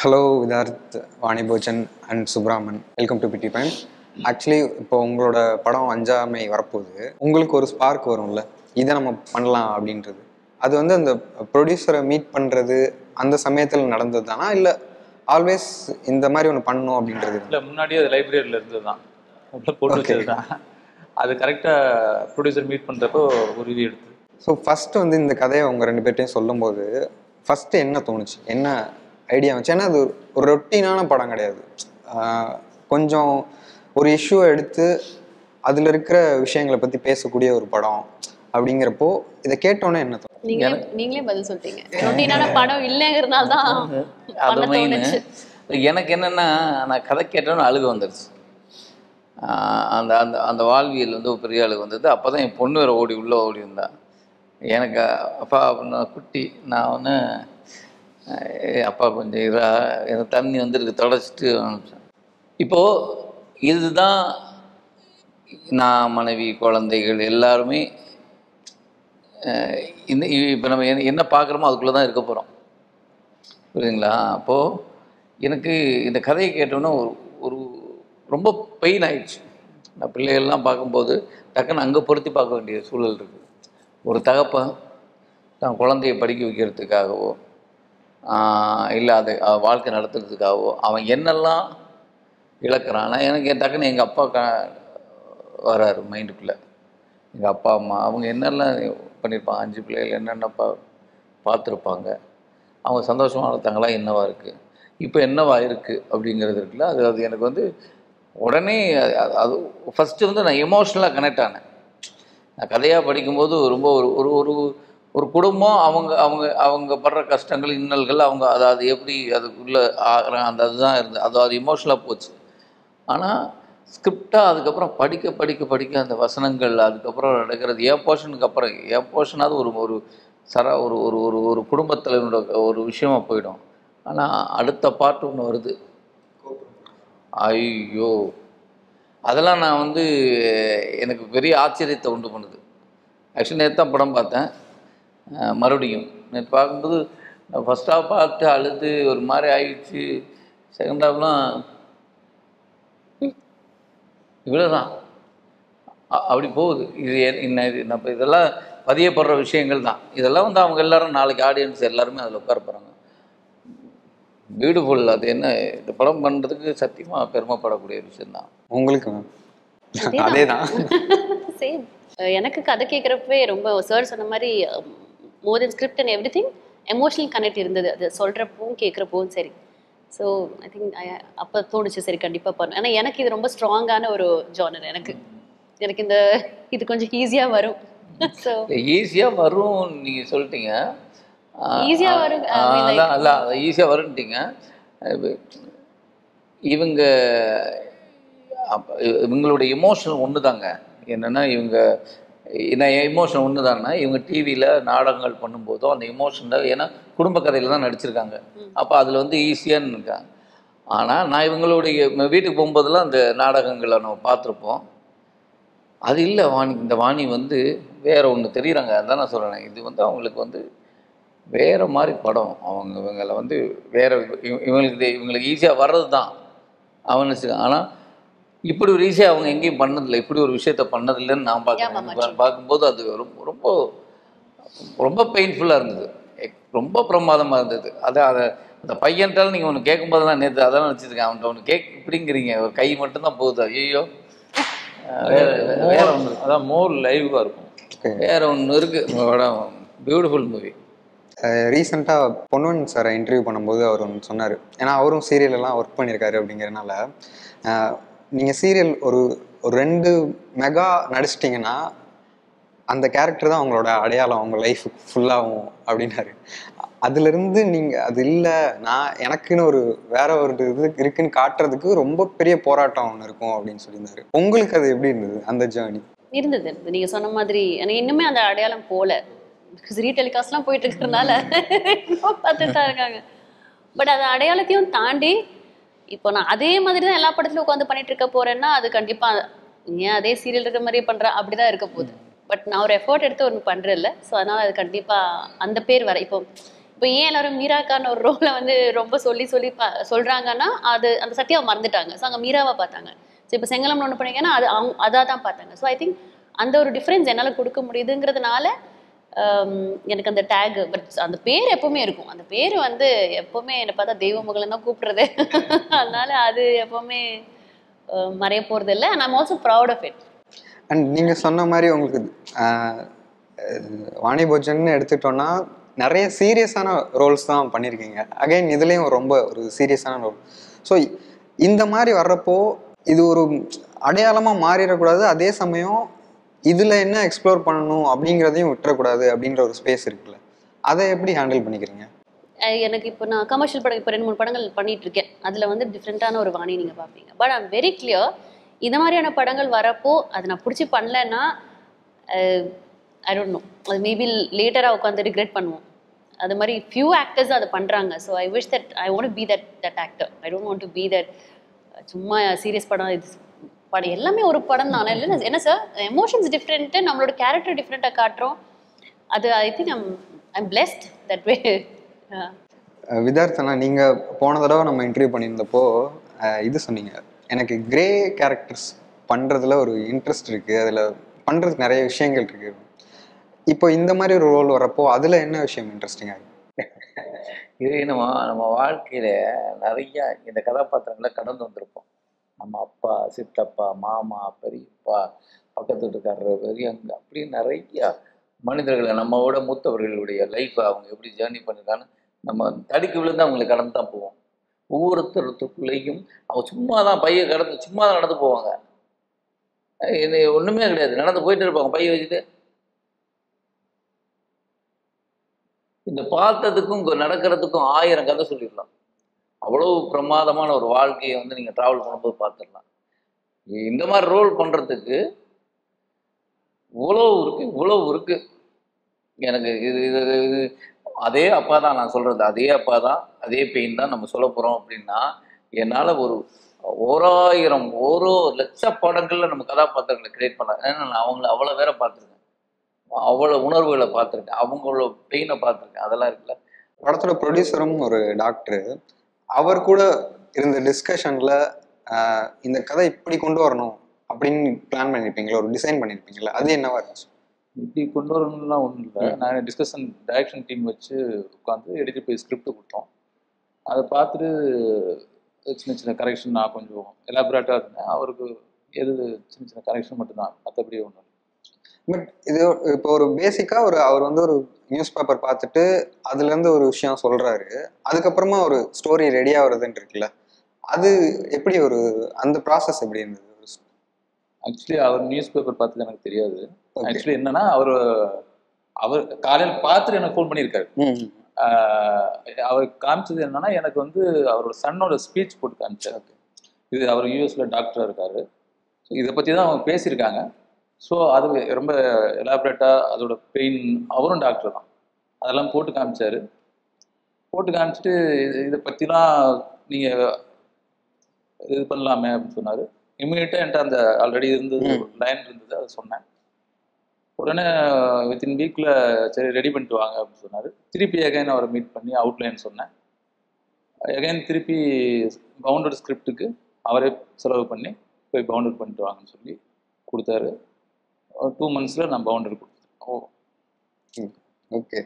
Hello Vidharth, Vani Bhojan and Subraman. Welcome to பிடி time. Actually இப்போ உங்களோட படம் அஞ்சாமை வரப்போகுது. உங்களுக்கு ஒரு ஸ்பார்க் வரும்ல, இதை நம்ம பண்ணலாம் அப்படின்றது. அது வந்து அந்த ப்ரொடியூசரை மீட் பண்ணுறது அந்த சமயத்தில் நடந்தது தானா, இல்லை ஆல்வேஸ் இந்த மாதிரி ஒன்று பண்ணணும் அப்படின்றது? இல்லை, முன்னாடியே அது லைப்ரரியில் இருந்து தான் போட்டு வச்சது தான். அது கரெக்டாக ப்ரொடியூசர் மீட் பண்ணுறப்போ ஒரு ரிவ்யூ எடுத்து. ஸோ ஃபஸ்ட்டு வந்து இந்த கதையை உங்கள் ரெண்டு பேர்ட்டையும் சொல்லும்போது ஃபஸ்ட்டு என்ன தோணுச்சு, என்ன ஐடியா வந்துச்சு? ஏன்னா அது ஒரு ரொட்டீனான படம் கிடையாது. கொஞ்சம் ஒரு இஷ்யூவை எடுத்து அதில் இருக்கிற விஷயங்களை பற்றி பேசக்கூடிய ஒரு படம் அப்படிங்கிறப்போ இதை கேட்டோன்னே என்ன தோணும்? நீங்களே பதில் சொல்லிட்டீங்க. ரொட்டீனான படம் இல்லைங்கிறதுனால தான் அது மெயின். எனக்கு என்னென்னா, நான் கதை கேட்டோன்னு அழுக வந்துடுச்சு. அந்த அந்த அந்த வாழ்வியல் வந்து ஒரு பெரிய அழுகு வந்தது. அப்போ தான் என் பொண்ணு வேறு உள்ளே ஓடி இருந்தான். எனக்கு அப்பா அப்படின்னா குட்டி, நான் ஒன்று அப்பா கொஞ்சம் எனக்கு தண்ணி வந்துருக்கு தொடச்சிட்டு அனுப்பிச்சேன். இப்போது இதுதான் நான் மனைவி குழந்தைகள் எல்லாருமே இந்த இப்போ நம்ம என்ன பார்க்குறோமோ அதுக்குள்ளே தான் இருக்க போகிறோம். புரியுதுங்களா? அப்போது எனக்கு இந்த கதையை கேட்டோன்னா ஒரு ரொம்ப பெயின் ஆயிடுச்சு. நான் பிள்ளைகள்லாம் பார்க்கும்போது டக்குன்னு அங்கே பொருத்தி பார்க்க வேண்டிய சூழல் இருக்குது. ஒரு தகப்பன் தான் குழந்தைய படிக்க வைக்கிறதுக்காகவோ இல்லை அதை வாழ்க்கை நடத்துறதுக்காகவோ அவன் என்னெல்லாம் இழக்கிறான். ஆனால் எனக்கு டக்குன்னு எங்கள் அப்பா வராரு மைண்டுக்குள்ளே. எங்கள் அப்பா அம்மா அவங்க என்னெல்லாம் பண்ணியிருப்பாங்க, 5 பிள்ளைகள் என்னென்ன பார்த்துருப்பாங்க, அவங்க சந்தோஷமாக வளர்த்தாங்களா, என்னவா இருக்குது, இப்போ என்னவா இருக்குது அப்படிங்கிறது இருக்குல்ல. அது எனக்கு வந்து உடனே அது ஃபஸ்ட்டு வந்து நான் எமோஷ்னலாக கனெக்ட் ஆனேன். நான் கதையாக படிக்கும்போது ரொம்ப ஒரு ஒரு ஒரு குடும்பம் அவங்க அவங்க அவங்க படுற கஷ்டங்கள் இன்னல்கள் அவங்க அதாவது எப்படி அதுக்குள்ளே அந்த அதுதான் இருந்தது. அது எமோஷ்னலாக போச்சு. ஆனால் ஸ்கிரிப்டாக அதுக்கப்புறம் படிக்க படிக்க படிக்க அந்த வசனங்கள் அதுக்கப்புறம் நடக்கிறது என் போர்ஷனுக்கு அப்புறம் என் போர்ஷனாவது ஒரு ஒரு ஒரு ஒரு ஒரு ஒரு குடும்பத்தலைவனோட ஒரு விஷயமாக போயிடும். ஆனால் அடுத்த பாட்டு ஒன்று வருது. ஐயோ, அதெல்லாம் நான் வந்து எனக்கு பெரிய ஆச்சரியத்தை உண்டு பண்ணுது. ஆக்சுவலி நேற்று தான் படம் பார்த்தேன். மறுபடியும் நேற்று பார்க்கும்போது ஃபஸ்ட் ஹாஃப் பார்த்து அழுது ஒரு மாதிரி ஆயிடுச்சு. செகண்ட் ஹாஃப்லாம் இவ்வளோதான் அப்படி போகுது. இது நம்ம இதெல்லாம் பதியப்படுற விஷயங்கள் தான். இதெல்லாம் வந்து அவங்க எல்லோரும் நாளைக்கு ஆடியன்ஸ் எல்லாருமே அதில் உட்கார போகிறாங்க. பியூட்டிஃபுல். அது என்ன, இந்த படம் பண்ணுறதுக்கு சத்தியமாக பெருமைப்படக்கூடிய விஷயந்தான். உங்களுக்கு அதே தான். சேம். எனக்கு கதை கேட்குறப்பவே ரொம்ப சார் சொன்ன மாதிரி more than script and everything emotional connect இருந்தது. அது சொல்கிறப்பவும் கேட்குறப்பவும் சரி. ஸோ ஐ திங்க் அப்போ தோணுச்சு சரி கண்டிப்பாக பண்ணணும். ஏன்னா எனக்கு இது ரொம்ப ஸ்ட்ராங்கான ஒரு ஜானர். எனக்கு இது கொஞ்சம் ஈஸியாக வரும். ஸோ ஈஸியாக வரும் நீங்கள் சொல்லிட்டீங்க. ஈஸியாக வரும். அல்ல ஈஸியாக வரும்ட்டீங்க. இவங்களுடைய எமோஷன் ஒன்று தாங்க. என்னென்னா என்ன எமோஷன் ஒன்று தான்னா, இவங்க டிவியில் நாடகங்கள் பண்ணும்போதும் அந்த எமோஷனில், ஏன்னா குடும்ப கதையில் தான் நடிச்சிருக்காங்க. அப்போ அதில் வந்து ஈஸியான்னு இருக்காங்க. ஆனால் நான் இவங்களுடைய வீட்டுக்கு போகும்போதெல்லாம் அந்த நாடகங்களை நம்ம பார்த்துருப்போம். அது இல்லை இந்த வாணி வந்து வேறு ஒன்று தெரியுறாங்க. அதான் நான் சொல்கிறேன். இது வந்து அவங்களுக்கு வந்து வேறு மாதிரி படம். இவங்களை வந்து வேறு இவங்களுக்கு ஈஸியாக வர்றது தான் அவன் வச்சுருக்காங்க. ஆனால் இப்படி ஒரு ஈஸியாக அவங்க எங்கேயும் பண்ணதில்லை, இப்படி ஒரு விஷயத்த பண்ணதில்லைன்னு நான் பார்க்கும்போது அது ரொம்ப ரொம்ப பெயின்ஃபுல்லாக இருந்தது. ரொம்ப பிரமாதமாக இருந்தது. அதை அந்த பையன்ட்டாலும் நீங்கள் ஒன்று கேட்கும்போது தான் நேற்று அதான் நினச்சிருக்கேன். அவன்கிட்ட ஒன்று இப்படிங்கிறீங்க, ஒரு கை மட்டும்தான் போகுது. ஐயோ, வேற ஒன்று அதான் மோர் லைவாக இருக்கும். வேற ஒன்று இருக்குது படம். Beautiful movie. ரீசெண்டாக பொன்வன் சாரை இன்டர்வியூ பண்ணும்போது அவர் ஒன்று சொன்னார். ஏன்னா அவரும் சீரியலெல்லாம் ஒர்க் பண்ணியிருக்காரு. அப்படிங்கிறனால நீங்கள் சீரியல் ஒரு 2 மெகா நடிச்சிட்டிங்கன்னா அந்த கேரக்டர் தான் அவங்களோட அடையாளம், அவங்க லைஃப் ஃபுல்லாகும் அப்படின்னாரு. அதுலேருந்து நீங்கள் அது இல்லை, நான் எனக்குன்னு வேற ஒரு இது இருக்குன்னு காட்டுறதுக்கு ரொம்ப பெரிய போராட்டம் ஒன்று இருக்கும் அப்படின்னு சொல்லியிருந்தாரு. உங்களுக்கு அது எப்படி இருந்தது அந்த ஜேர்னி? இருந்தது. நீங்கள் சொன்ன மாதிரி எனக்கு இன்னுமே அந்த அடையாளம் போல. ரீடெலிகாஸ்ட்லாம் போயிட்டு இருக்கிறதுனால பார்த்துட்டு தான் இருக்காங்க. பட் அது அடையாளத்தையும் தாண்டி இப்போ நான் அதே மாதிரி தான் எல்லா படத்துலையும் உட்காந்து பண்ணிட்டு இருக்க போறேன்னா அது கண்டிப்பாக ஏன் அதே சீரியல் இருக்கிற மாதிரியே பண்ணுறேன் அப்படிதான் இருக்க போகுது. பட் நான் ஒரு எஃபோர்ட் எடுத்து ஒன்று பண்ணுறேன்ல. ஸோ அதனால் அது கண்டிப்பாக அந்த பேர் வர இப்போ இப்போ ஏன் எல்லாரும் மீராக்கான ஒரு ரோலை வந்து ரொம்ப சொல்லி சொல்லி சொல்றாங்கன்னா அது அந்த சத்யாவை மறந்துட்டாங்க. ஸோ அங்கே மீராவை பார்த்தாங்க. ஸோ இப்போ செங்கலம்னு ஒன்று பண்ணீங்கன்னா அது அவங்க அதாக தான் பார்த்தாங்க. ஸோ ஐ திங்க் அந்த ஒரு டிஃப்ரென்ஸ் என்னால் கொடுக்க முடியுதுங்கிறதுனால எனக்கு அந்த டேக், பட் அந்த பேர் எப்பவுமே இருக்கும். அந்த பேர் வந்து எப்பவுமே என்னை பார்த்தா தெய்வமகளன் தான் கூப்பிடுறது. அதனால அது எப்பவுமே மறைய போகிறது இல்லை. And I'm also proud of it. And நீங்கள் சொன்ன மாதிரி உங்களுக்கு வாணி போஜன் எடுத்துட்டோன்னா நிறைய சீரியஸான ரோல்ஸ் தான் பண்ணியிருக்கீங்க. அகைன் இதுலேயும் ரொம்ப ஒரு சீரியஸான ரோல். ஸோ இந்த மாதிரி வர்றப்போ இது ஒரு அடையாளமாக மாறிடக்கூடாது, அதே சமயம் இதில் என்ன எக்ஸ்ப்ளோர் பண்ணணும் அப்படிங்கிறதையும் விட்டுறக்கூடாது அப்படின்ற ஒரு ஸ்பேஸ் இருக்குல்ல, அதை எப்படி ஹேண்டில் பண்ணிக்கிறீங்க? எனக்கு இப்போ நான் கமர்ஷியல் படம் இப்போ 2-3 படங்கள் பண்ணிட்டு இருக்கேன். அதில் வந்து டிஃப்ரெண்ட்டான ஒரு வாணி நீங்கள் பார்ப்பீங்க. பட் ஐம் வெரி கிளியர், இந்த மாதிரியான படங்கள் வரப்போ அது நான் பிடிச்சி பண்ணலன்னா ஐ டோன்ட் நோ, அது மேபி லேட்டராக உட்காந்து ரிக்ரெட் பண்ணுவோம். அது மாதிரி ஃபியூ ஆக்டர்ஸ் அதை பண்ணுறாங்க. So I wish that I want be that actor. I don't want to be that சும்மா சீரியஸ் படம் இது படம் எல்லாமே ஒரு படம் தானே. இல்லை என்ன சார், எமோஷன்ஸ் டிஃப்ரெண்ட்டு, நம்மளோட கேரக்டர் டிஃப்ரெண்ட்டாக காட்டுறோம். அது I think I'm blessed that way. விதார்த்தனா, நீங்கள் போன தடவை நம்ம இன்டர்வியூ பண்ணியிருந்தப்போ இது சொன்னீங்க, எனக்கு கிரே கேரக்டர்ஸ் பண்ணுறதுல ஒரு இன்ட்ரெஸ்ட் இருக்குது, அதில் பண்ணுறதுக்கு நிறைய விஷயங்கள் இருக்குது. இப்போ இந்த மாதிரி ஒரு ரோல் வரப்போ அதில் என்ன விஷயம் இன்ட்ரெஸ்டிங்காக இருக்குது? இது நம்ம வாழ்க்கையில் நிறையா இந்த கதாபாத்திரங்களை கடந்து வந்திருப்போம். நம்ம அப்பா, சித்தப்பா, மாமா, பெரியப்பா, பக்கத்து வீட்டுக்காரர், பெரியவங்க, அப்படி நிறையா மனிதர்களை நம்மளோட மூத்தவர்களுடைய லைஃப்பை அவங்க எப்படி ஜேர்னி பண்ணிருக்கான்னு நம்ம தடிக்கு விழுந்து அவங்களை கடந்து தான் போவோம். ஒவ்வொருத்தருக்குள்ளேயும் அவங்க சும்மா தான் பையை கடந்து சும்மா தான் நடந்து போவாங்க. ஒன்றுமே கிடையாது, நடந்து போயிட்டு இருப்பாங்க பையை வச்சுட்டு. இந்த பார்த்ததுக்கும் நடக்கிறதுக்கும் 1000 கதை சொல்லிடலாம். அவ்வளோ பிரமாதமான ஒரு வாழ்க்கையை வந்து நீங்கள் ட்ராவல் பண்ணும்போது பார்த்துடலாம். இந்த மாதிரி ரோல் பண்ணுறதுக்கு இவ்வளோ இருக்கு எனக்கு. இது அதே அப்பா தான் நான் சொல்கிறது, அதே அப்பா தான், அதே பெயின் தான் நம்ம சொல்ல போகிறோம். அப்படின்னா என்னால் ஒரு 1,000 படங்களில் நம்ம கதாபாத்திரங்களை கிரியேட் பண்ணலாம். ஏன்னா நான் அவங்கள அவ்வளோ வேற பார்த்துருக்கேன், அவ்வளோ உணர்வுகளை பார்த்துருக்கேன், அவங்களோட பெயினை பார்த்துருக்கேன். அதெல்லாம் இருக்குல்ல. படத்தோட ப்ரொடியூசரும் ஒரு டாக்டரு, அவர் கூட இருந்த டிஸ்கஷனில் இந்த கதை இப்படி கொண்டு வரணும் அப்படின்னு பிளான் பண்ணியிருப்பீங்களா, ஒரு டிசைன் பண்ணியிருப்பீங்களா, அது என்னவா இருந்துச்சு? இப்படி கொண்டு வரணும்லாம் ஒன்றும் இல்லை. நான் டிஸ்கஷன் டைரக்ஷன் டீம் வச்சு உட்காந்து எடுத்து போய் ஸ்கிரிப்ட் கொடுத்தோம். அதை பார்த்துட்டு சின்ன சின்ன கரெக்ஷன் நான் கொஞ்சம் எலாபரேட்டாக இருந்தேன். அவருக்கு எது சின்ன சின்ன கரெக்ஷன் மட்டும்தான், மற்றபடி ஒன்றும். பட் இது இப்போ ஒரு பேசிக்காக அவர் வந்து ஒரு நியூஸ் பேப்பர் பார்த்துட்டு அதுலேருந்து ஒரு விஷயம் சொல்கிறாரு, அதுக்கப்புறமா ஒரு ஸ்டோரி ரெடி ஆகுறதுன்னு இருக்குல்ல, அது எப்படி அந்த ப்ராசஸ் எப்படி இருந்தது? ஆக்சுவலி அவர் நியூஸ் பேப்பர் பார்த்தது எனக்கு தெரியாது. ஆக்சுவலி என்னன்னா அவர் காலையில் பார்த்துட்டு எனக்கு ஃபோன் பண்ணியிருக்காரு. அவர் காமிச்சது என்னன்னா, எனக்கு வந்து அவரோட சன்னோட ஸ்பீச் போட்டு காமிச்சார். இது அவர் யூஎஸ்ல டாக்டராக இருக்காரு. ஸோ இதை பற்றி தான் அவங்க பேசியிருக்காங்க. ஸோ அது ரொம்ப எலாபரேட்டாக அதோட பெயின், அவரும் டாக்டர் தான், அதெல்லாம் போட்டு காமிச்சார். போட்டு காமிச்சிட்டு இதை பற்றிலாம் நீங்கள் இது பண்ணலாமே அப்படின்னு சொன்னார். இமீடியட்டாக என்கிட்ட அந்த ஆல்ரெடி இருந்தது ஒரு லைன் இருந்தது, அதை சொன்னேன். உடனே வித்தின் வீக்கில் சரி ரெடி பண்ணிட்டு வாங்க அப்படின்னு சொன்னார். திருப்பி எகைன் அவரை மீட் பண்ணி அவுட்லைன் சொன்னேன். எகைன் திருப்பி பவுண்டட் ஸ்கிரிப்டுக்கு அவரே செலவு பண்ணி போய் பவுண்டட் பண்ணிட்டு வாங்கன்னு சொல்லி கொடுத்தாரு. 2 monthஸில் நான் பவுண்டரி கொடுத்தேன். ஓகே.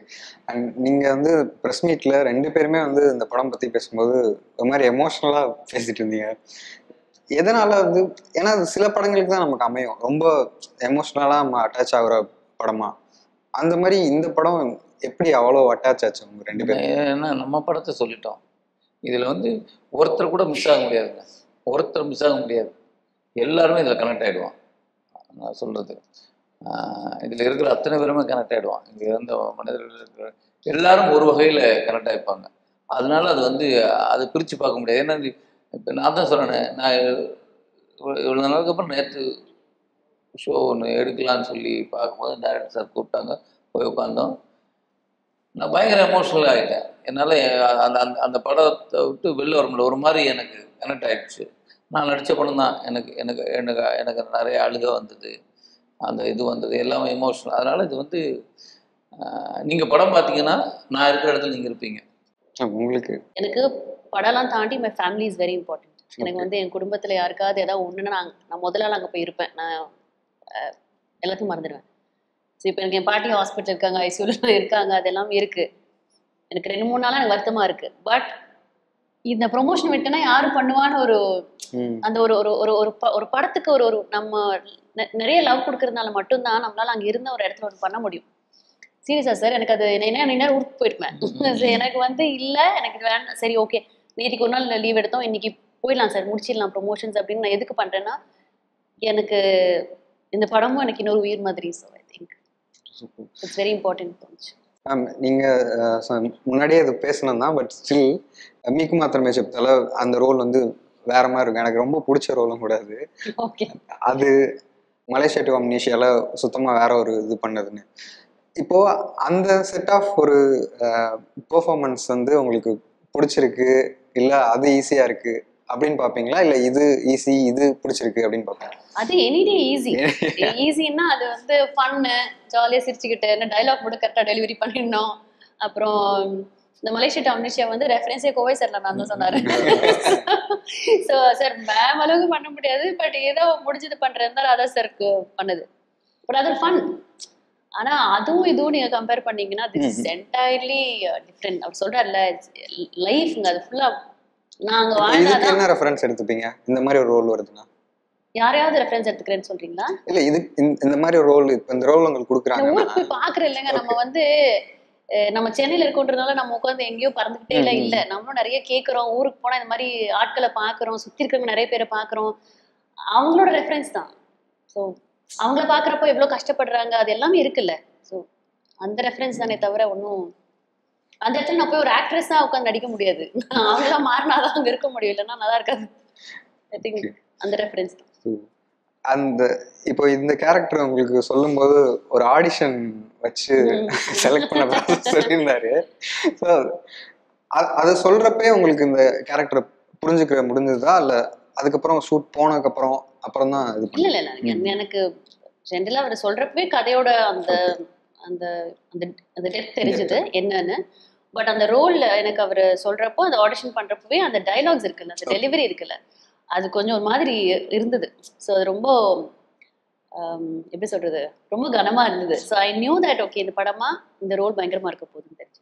அண்ட் நீங்கள் வந்து ப்ரெஸ் மீட்டில் 2 பேருமே வந்து இந்த படம் பற்றி பேசும்போது ஒரு மாதிரி எமோஷ்னலாக பேசிகிட்டு இருந்தீங்க. எதனால் வந்து, ஏன்னா சில படங்களுக்கு தான் நமக்கு அமையும் ரொம்ப எமோஷ்னலாக நம்ம அட்டாச் ஆகுற படமா, அந்த மாதிரி இந்த படம் எப்படி அவ்வளோ அட்டாச் ஆச்சு உங்கள் 2 பேரும்? ஏன்னா நம்ம படத்தை சொல்லிட்டோம். இதில் வந்து ஒருத்தர் கூட மிஸ் ஆக முடியாதுங்க, ஒருத்தர் மிஸ் ஆக முடியாது, எல்லாருமே இதில் கனெக்ட் ஆகிடுவான். நான் சொல்கிறது இதில் இருக்கிற அத்தனை பேருமே கனெக்ட் ஆகிடுவான். இங்கே இருந்த மனிதர்கள் இருக்கிற எல்லாரும் ஒரு வகையில் கனெக்ட் ஆகிப்பாங்க. அதனால அது வந்து அதை பிரித்து பார்க்க முடியாது. ஏன்னா இப்போ நான் தான் சொல்கிறேன், நான் இவ்வளோ நாளுக்கு அப்புறம் நேற்று ஷோ ஒன்று எடுக்கலான்னு சொல்லி பார்க்கும்போது டைரக்டர் சார் கூப்பிட்டாங்க, போய் உட்காந்தோம். நான் பயங்கர எமோஷ்னல் ஆகிட்டேன். என்னால் அந்த அந்த அந்த படத்தை விட்டு வெளில வர முடியல. ஒரு மாதிரி எனக்கு கனெக்ட் ஆகிடுச்சு. நான் நடித்த படம் தான், எனக்கு எனக்கு எனக்கு எனக்கு நிறைய அழுகை வந்தது, அந்த இது வந்தது, எல்லாமே எமோஷனல். அதனால் இது வந்து நீங்கள் படம் பார்த்தீங்கன்னா நான் இருக்கிற இடத்துல நீங்கள் இருப்பீங்க. உங்களுக்கு எனக்கு படம்லாம் தாண்டி my family is very important. எனக்கு வந்து என் குடும்பத்தில் யாருக்காவது ஏதாவது ஒன்றுன்னா நான் முதல்ல அங்கே போய் இருப்பேன். நான் எல்லாத்தையும் மறந்துடுவேன். ஸோ இப்போ எனக்கு என் பாட்டி ஹாஸ்பிட்டல் இருக்காங்க, ஐசியூவில் இருக்காங்க, அதெல்லாம் இருக்குது. எனக்கு 2-3 நாளாக எனக்கு வருத்தமாக இருக்குது. பட் இந்த ப்ரொமோஷன் விட்டுனா யாரும் பண்ணுவான்னு ஒரு அந்த ஒரு ஒரு ஒரு ஒரு படத்துக்கு ஒரு ஒரு நம்ம நிறைய லவ் கொடுக்கறதுனால மட்டும்தான் நம்மளால அங்கே இருந்த ஒரு இடத்துல ஒன்று பண்ண முடியும். சீரியஸா சார், எனக்கு அது என்ன ஊருக்கு போயிருப்பேன். எனக்கு வந்து இல்லை, எனக்கு இது வேண்டாம், சரி ஓகே நேற்றுக்கு ஒரு நாள் லீவ் எடுத்தோம், இன்னைக்கு போயிடலாம் சார், முடிச்சிடலாம் ப்ரொமோஷன்ஸ் அப்படின்னு நான் எதுக்கு பண்ணுறேன்னா, எனக்கு இந்த படமும் எனக்கு இன்னொரு உயிர் மாதிரி. So I think it's very important. நீங்கள் முன்னாடியே அது பேசணும் தான், பட் ஸ்டில் மீக்கு மாத்திரமே செப்தால அந்த ரோல் வந்து வேற மாதிரி இருக்கும். எனக்கு ரொம்ப பிடிச்ச ரோலும் கூட அது. ஓகே, அது மலேசியா டு அம்னீஷியால சுத்தமாக வேற ஒரு இது பண்ணதுன்னு. இப்போ அந்த செட் ஆஃப் ஒரு பெர்ஃபார்மன்ஸ் வந்து உங்களுக்கு பிடிச்சிருக்கு, இல்லை அது ஈஸியாக இருக்கு அப்படின்னு பார்ப்பீங்களா, இல்லை இது ஈஸி இது பிடிச்சிருக்கு அப்படின்னு பார்ப்பீங்க? அது எனிடே ஈஸி. ஈஸின்னா அது வந்து ஃபன்னு, ஜாலியாக சிரிச்சுக்கிட்டு டைலாக் கூட கரெக்டாக டெலிவரி பண்ணிடணும். அப்புறம் இந்த மலேசியா டு அம்னீஷியா வந்து ரெஃபரன்ஸே கோவை சார்ல நான் தான் சொன்னாரு. ஸோ சார் மேம் அளவுக்கு பண்ண முடியாது, பட் ஏதோ முடிஞ்சது பண்றதுனால அதான் சாருக்கு பண்ணுது. பட் அது ஃபன். ஆனா அதுவும் இதுவும் நீங்க கம்பேர் பண்ணீங்கன்னா திஸ் இஸ் என்டையர்லி டிஃப்ரெண்ட். அவர் சொல்றாருல லைஃப்ங்க, அது ஃபுல்லா நாங்க வாழ்ந்தாதான். என்ன ரெஃபரன்ஸ் எடுத்துப்பீங்க இந்த மாதிரி ஒரு ரோல் வருதுன்னா? யாரையாவது ரெஃபரன்ஸ் எடுத்துக்கிறேன்னு சொல்றீங்களா? இல்ல இது இந்த மாதிரி ஒரு ரோல், இப்ப இந்த ரோல் உங்களுக்கு கொடுக்குறாங்க, ஊருக்கு போய் பாக்குறேன் இல்லைங்க. நம்ம வந்து நம்ம சென்னையில இருக்கோன்றதுனால நம்ம உட்காந்து எங்கேயோ பறந்துகிட்டே இல்ல. நம்மளும் நிறைய கேட்கறோம், ஊருக்கு போனா இந்த மாதிரி ஆட்களை பாக்குறோம், சுத்தி இருக்கிறவங்க நிறைய பேரை பாக்குறோம், அவங்களோட ரெஃபரன்ஸ் தான். ஸோ அவங்கள பாக்குறப்போ எவ்வளவு கஷ்டப்படுறாங்க, அது எல்லாமே இருக்குல்ல. ஸோ அந்த ரெஃபரன்ஸ் தானே தவிர ஒன்றும் அந்த இடத்துல நான் போய் ஒரு ஆக்ட்ரஸா உட்காந்து நடிக்க முடியாது. அவங்களா மாறினாதான் அங்க இருக்க முடியும், இல்லைன்னா நல்லா இருக்காது. ஐ திங்க் அந்த ரெஃபரன்ஸ் தான். அந்த இப்போ இந்த கேரக்டர் உங்களுக்கு சொல்லும் போது ஒரு ஆடிஷன் வச்சு செலக்ட் பண்ண சொல்லியிருந்தாரு. ஸோ அதை சொல்றப்பே உங்களுக்கு இந்த கேரக்டரை புரிஞ்சுக்கிற முடிஞ்சதா, இல்லை அதுக்கப்புறம் ஷூட் போனதுக்கு அப்புறம் தான் இது? இல்ல எனக்கு ஜென்ரலா அவர் சொல்றப்பவே கதையோட அந்த அந்த அந்த டெப்த் தெரிஞ்சது என்னன்னு. பட் அந்த ரோல்ல எனக்கு அவர் சொல்றப்போ, அந்த ஆடிஷன் பண்றப்பவே அந்த டைலாக்ஸ் இருக்குல்ல, அந்த டெலிவரி இருக்குல்ல, அது கொஞ்சம் ஒரு மாதிரி இருந்தது. ஸோ அது ரொம்ப எப்படி சொல்றது, ரொம்ப கனமா இருந்தது. So I knew that okay இந்த படமா இந்த ரோல் பயங்கரமா இருக்க போகுதுன்னு தெரிஞ்சு.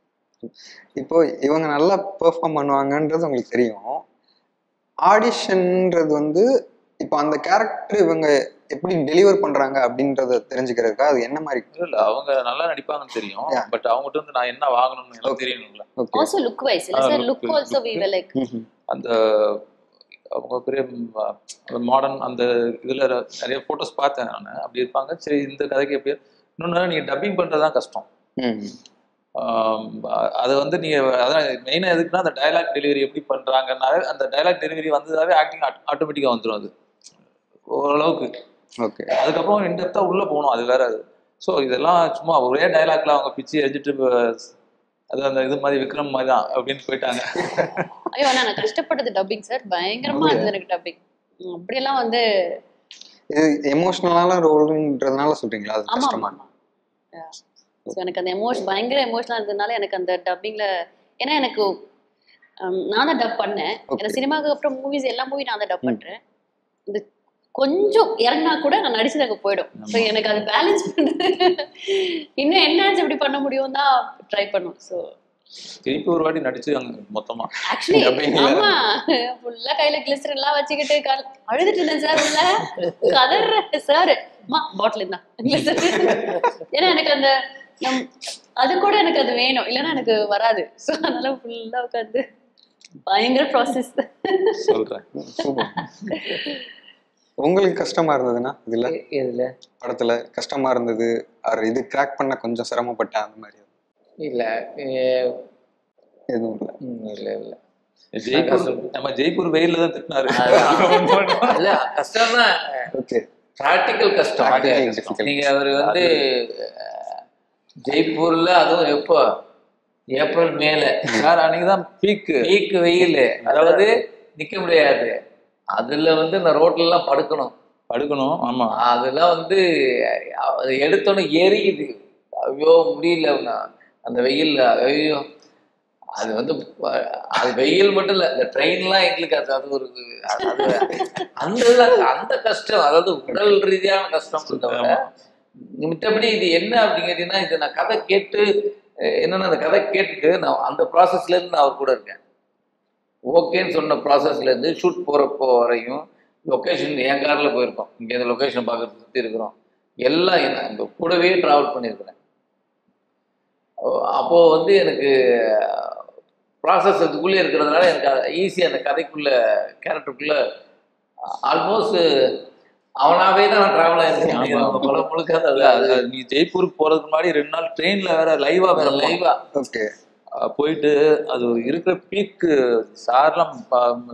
இப்போ இவங்க நல்லா பெர்ஃபார்ம் பண்ணுவாங்கன்றது உங்களுக்கு தெரியும். ஆடிஷன்ன்றது வந்து இப்போ அந்த கேரக்டர் இவங்க எப்படி டெலிவர் பண்றாங்க அப்படின்றத தெரிஞ்சுக்கிறதுக்கா அது என்ன மாதிரி? இல்ல அவங்க நல்லா நடிப்பாங்கன்னு தெரியும், பட் அவங்ககிட்ட வந்து நான் என்ன வாங்கணும்னு எனக்கு தெரியணும்ல. ஆல்சோ லுக் வைஸ் இல்ல sir, look also we will like அந்த அவங்க பெரிய மாடர்ன் அந்த இதுல நிறைய போட்டோஸ் பார்த்தேன் நான். அப்படி இருப்பாங்க. சரி இந்த கதைக்கு எப்படி இன்னொன்னு, நீங்க டப்பிங் பண்றதுதான் கஷ்டம். அது வந்து நீங்க அதான் மெயினா எதுக்குன்னா அந்த டைலாக் டெலிவரி எப்படி பண்றாங்கன்னாவே, அந்த டைலாக் டெலிவரி வந்ததாவே ஆக்டிங் ஆட்டோமேட்டிக்கா வந்துடும். அது ஓரளவுக்கு ஓகே. அதுக்கப்புறம் இன்டெப்தா உள்ள போகணும், அது வேற. அது ஸோ இதெல்லாம் சும்மா ஒரே டைலாக்ல அவங்க பிச்சு எரிஞ்சிட்டு அது அந்த இது மாதிரி விக்ரம் மாதிரி தான் அப்படின்னு போயிட்டாங்க. ஐயோ நான் கஷ்டப்பட்டது டப்பிங் சார், பயங்கரமா இருந்தது எனக்கு டப்பிங். அப்படியெல்லாம் வந்து இது எமோஷனலான ரோல்ன்றதுனால சொல்றீங்களா? அது கஷ்டமா? ஸோ எனக்கு அந்த பயங்கர எமோஷனலாக இருந்ததுனால எனக்கு அந்த டப்பிங்ல, ஏன்னா எனக்கு நான் தான் டப் பண்ணேன். எனக்கு சினிமாவுக்கு அப்புறம் மூவிஸ் எல்லா மூவி நான் தான் டப் பண்றேன். இந்த கொஞ்சம் இறங்கினா கூட நான் நடிச்சது அங்கே போயிடும். ஸோ எனக்கு அது பேலன்ஸ் பண்ணுறது இன்னும் என்னாச்சு எப்படி பண்ண முடியும் தான் ட்ரை பண்ணும். ஸோ திருப்பி ஒரு வாட்டி நடிச்சு மொத்தமா ஆக்சுவலி ஆமா ஃபுல்லா கையில கிளிஸ்டர் எல்லாம் வச்சுக்கிட்டு அழுதுட்டு இருந்தேன் சார். உள்ள கதற சார் பாட்டில் இருந்தா ஏன்னா எனக்கு அந்த அது கூட எனக்கு அது வேணும், இல்லைன்னா எனக்கு வராது. ஸோ அதனால ஃபுல்லா உட்காந்து பயங்கர ப்ராசஸ் சொல்றேன். உங்களுக்கு கஷ்டமா இருந்ததுன்னா இதுல எதுல படத்துல கஷ்டமா இருந்தது, இது கிராக் பண்ண கொஞ்சம் சிரமப்பட்டேன் அந்த மாதிரி? இல்ல எதுவும் இல்ல இல்ல ஜெய்ப்பூர் நம்ம ஜெய்ப்பூர் வெயில்ல தான் திட்டினாரு. இல்ல கஷ்டம் தான். ஓகே, பிராக்டிக்கல் கஷ்டம். நீங்க அவர் வந்து ஜெய்ப்பூர்ல அதுவும் எப்போ ஏப்ரல் மேல சார் அன்னைக்குதான் பீக்கு வெயில், அதாவது நிக்க முடியாது. அதுல வந்து இந்த ரோட்ல எல்லாம் படுக்கணும். ஆமா, அதெல்லாம் வந்து எடுத்தோன்னு எரியுது. ஐயோ முடியல அந்த வெயில்ல. ஐயோ அது வந்து அது வெயில் மட்டும் இல்லை, இந்த ட்ரெயின்லாம் எங்களுக்கு அது ஒரு அந்த கஷ்டம், அதாவது உடல் ரீதியான கஷ்டம் தவிர மித்தபடி இது என்ன அப்படின்னு கேட்டீங்கன்னா, இது நான் கதை கேட்டு என்னன்னா அந்த கதை கேட்டுட்டு நான் அந்த ப்ராசஸ்ல இருந்து நான் அவர் கூட இருக்கேன். ஓகேன்னு சொன்ன ப்ராசஸ்ல இருந்து ஷூட் போறப்போ வரையும் லொக்கேஷன் என் கார்ல போயிருக்கோம், இங்க இந்த லொக்கேஷன் பார்க்கறது சுற்றி இருக்கிறோம், எல்லாம் என்ன இங்க கூடவே டிராவல் பண்ணியிருக்கிறேன். அப்போ வந்து எனக்கு ப்ராசஸ் அதுக்குள்ளே இருக்கிறதுனால எனக்கு ஈஸியாக அந்த கதைக்குள்ள கேரக்டருக்குள்ள ஆல்மோஸ்ட் அவனாவே தான் நான் ட்ராவல் ஆயிருக்கேன். படம் முழுக்க நீ ஜெய்ப்பூருக்கு போறதுக்கு முன்னாடி 2 நாள் ட்ரெயின்ல வேற லைவா ஓகே போயிட்டு அது இருக்கிற பீக்கு சார்லாம்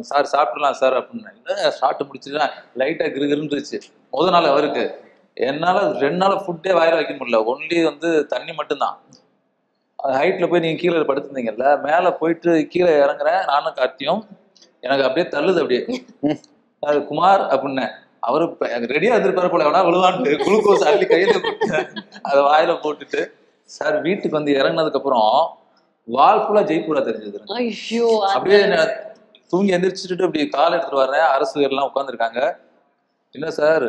சார் சாப்பிடலாம் சார் அப்படின்னு சாப்பிட்டு முடிச்சுட்டு லைட்டா கிருகிருந்துச்சு. முதல் நாள் அவருக்கு என்னால 2 நாள் ஃபுட்டே வாயில வைக்க முடியல, ஒன்லி வந்து தண்ணி மட்டும்தான். ஹைட்ல போய் நீங்க கீழே படுத்துருந்தீங்கல்ல, மேல போயிட்டு கீழே இறங்குறேன் நானும் கார்த்தியும், எனக்கு அப்படியே தள்ளுது அப்படியே. அது குமார் அப்படின்னேன், அவரு ரெடியா இருந்திருப்பாரு போல, எவனா விழுவான்ட்டு குளுக்கோஸ் அள்ளி கையில போட்டு அதை வாயில போட்டுட்டு சார் வீட்டுக்கு வந்து இறங்கினதுக்கு அப்புறம் வால் ஃபுல்லா ஜெய்ப்பூரா தெரிஞ்சது. அப்படியே தூங்கி எந்திரிச்சுட்டு அப்படி கால் எடுத்துட்டு வர்றேன், அரசு எல்லாம் உட்காந்துருக்காங்க, என்ன சார்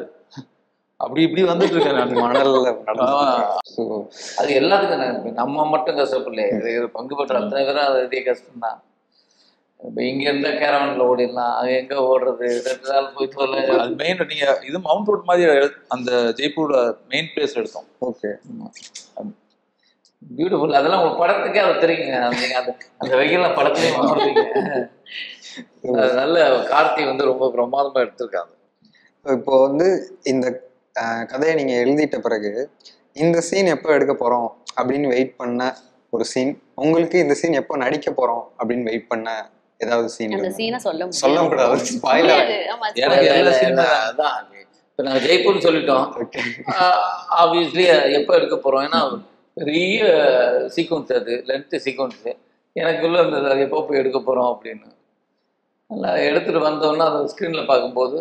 அப்படி இப்படி வந்துட்டு இருக்கேன் நான் மணல்ல. அது எல்லாத்துக்கும் நம்ம மட்டும் கஷ்டப்படல, பங்கு பெற்ற அத்தனை பேரும் அது இதே கஷ்டம்தான். இப்போ இங்க இருந்தா கேரவன்ல ஓடிடலாம், அது எங்க ஓடுறது, 2 நாள் போயிட்டு வரல. அது மெயின் நீங்க இது மவுண்ட் ரோட் மாதிரி அந்த ஜெய்ப்பூரோட மெயின் பிளேஸ் எடுத்தோம். Okay beautiful. அதெல்லாம் உங்க படத்துக்கே அது தெரியுங்க, அந்த வெயில படத்துலயும் வாங்குறீங்க. நல்ல கார்த்தி வந்து ரொம்ப பிரமாதமா எடுத்திருக்காங்க. இப்போ வந்து இந்த கதையை நீங்க எழுதிட்ட பிறகு இந்த சீன் எப்போ எடுக்க போறோம் அப்படின்னு வெயிட் பண்ண ஒரு சீன், உங்களுக்கு இந்த சீன் எப்போ நடிக்க போறோம் அப்படின்னு வெயிட் பண்ண ஏதாவது சீன்? அந்த சீனை சொல்ல கூடாது, ஸ்பாயிலர். அதான் இப்போ நாங்கள் ஜெய்ப்பூர்னு சொல்லிட்டோம், ஆப்வியஸ்லி எப்போ எடுக்க போறோம், ஏன்னா பெரிய சீக்வன்ஸ், அது லென்த் சீக்வன்ஸ் எனக்குள்ள இருந்தது, அது எப்போ போய் எடுக்க போறோம் அப்படின்னு. நல்லா எடுத்துட்டு வந்தோம்னா அந்த ஸ்க்ரீன்ல பார்க்கும்போது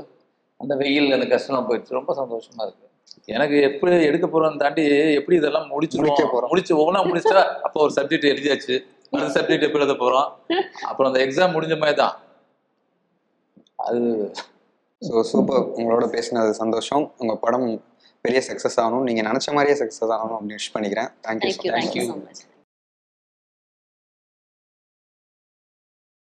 அந்த வெயில் அந்த கஷ்டமா போயிடுச்சு, ரொம்ப சந்தோஷமா இருக்கு. எனக்கு எப்படி எடுக்க போறோம்னு தாண்டி எப்படி இதெல்லாம் முடிச்சு ஒவ்வொன்றா முடிச்சா அப்போ ஒரு சப்ஜெக்ட் எழுதியாச்சு, அந்த சப்ஜெக்ட் எப்படி எழுத போறோம், அப்புறம் அந்த எக்ஸாம் முடிஞ்ச மாதிரி தான் அது. ஸோ சூப்பர், உங்களோட பேசினது சந்தோஷம். உங்க படம் பெரிய சக்ஸஸ் ஆகணும், நீங்க நினைச்ச மாதிரியே சக்ஸஸ் ஆகணும் அப்படின்னு விஷ் பண்ணிக்கிறேன். தேங்க்யூ. Thank you so much.